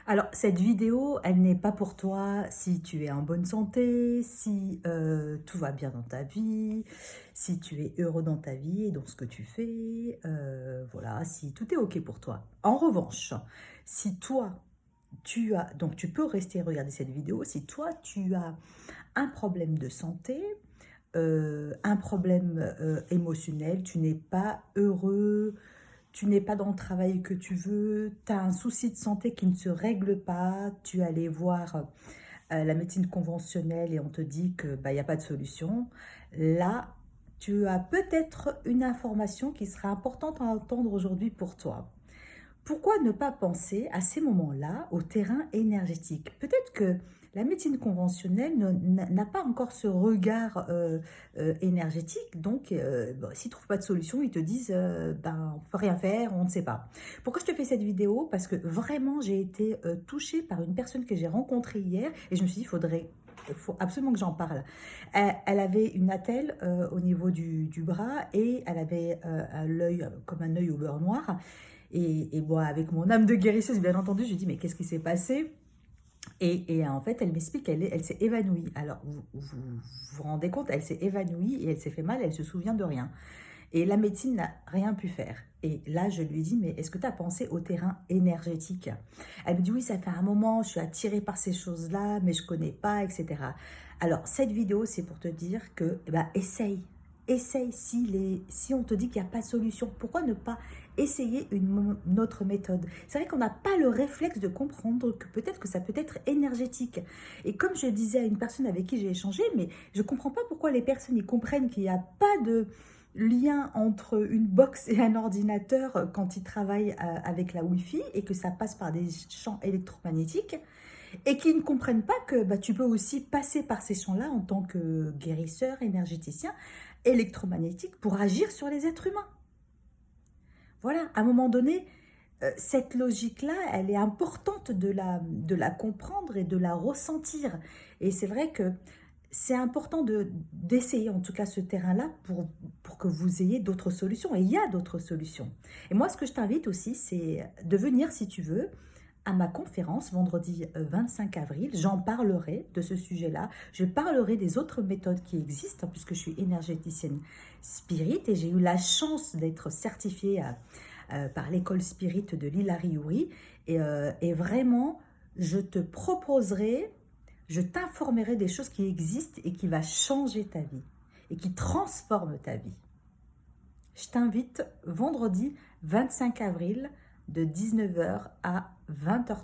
Alors, cette vidéo, elle n'est pas pour toi si tu es en bonne santé, si tout va bien dans ta vie, si tu es heureux dans ta vie et dans ce que tu fais, voilà, si tout est OK pour toi. En revanche, si toi, donc tu peux rester regarder cette vidéo, si toi, tu as un problème de santé, un problème émotionnel, tu n'es pas heureux, tu n'es pas dans le travail que tu veux, tu as un souci de santé qui ne se règle pas, tu es allé voir la médecine conventionnelle et on te dit que bah, y a pas de solution, là, tu as peut-être une information qui sera importante à entendre aujourd'hui pour toi. Pourquoi ne pas penser à ces moments-là au terrain énergétique? Peut-être que la médecine conventionnelle n'a pas encore ce regard énergétique, donc bon, s'ils ne trouvent pas de solution, ils te disent ben, on ne peut rien faire, on ne sait pas. Pourquoi je te fais cette vidéo? Parce que vraiment, j'ai été touchée par une personne que j'ai rencontrée hier et je me suis dit, il faut absolument que j'en parle. Elle avait une attelle au niveau du bras et elle avait l'œil comme un œil au beurre noir. Et bon, avec mon âme de guérisseuse, bien entendu, je lui dis, mais qu'est-ce qui s'est passé? Et en fait, elle m'explique qu'elle s'est évanouie. Alors, vous rendez compte, elle s'est évanouie et elle s'est fait mal, elle se souvient de rien. Et la médecine n'a rien pu faire. Et là, je lui dis, mais est-ce que tu as pensé au terrain énergétique? Elle me dit, oui, ça fait un moment, je suis attirée par ces choses-là, mais je ne connais pas, etc. Alors, cette vidéo, c'est pour te dire que, essaye. Essaye si on te dit qu'il n'y a pas de solution. Pourquoi ne pas essayer une autre méthode? C'est vrai qu'on n'a pas le réflexe de comprendre que peut-être que ça peut être énergétique. Et comme je disais à une personne avec qui j'ai échangé, mais je ne comprends pas pourquoi les personnes ils comprennent qu'il n'y a pas de lien entre une box et un ordinateur quand ils travaillent avec la Wi-Fi et que ça passe par des champs électromagnétiques et qui ne comprennent pas que tu peux aussi passer par ces champs-là en tant que guérisseur, énergéticien, électromagnétique pour agir sur les êtres humains. Voilà, à un moment donné, cette logique-là, elle est importante de la comprendre et de la ressentir. Et c'est vrai que c'est important d'essayer en tout cas ce terrain-là pour que vous ayez d'autres solutions. Et il y a d'autres solutions. Et moi, ce que je t'invite aussi, c'est de venir, si tu veux, à ma conférence vendredi 25 avril. J'en parlerai de ce sujet-là. Je parlerai des autres méthodes qui existent, puisque je suis énergéticienne spirit et j'ai eu la chance d'être certifiée par l'école spirit de l'Hilary Youri. Et vraiment, je te proposerai, je t'informerai des choses qui existent et qui va changer ta vie et qui transforment ta vie. Je t'invite vendredi 25 avril de 19h à 20h.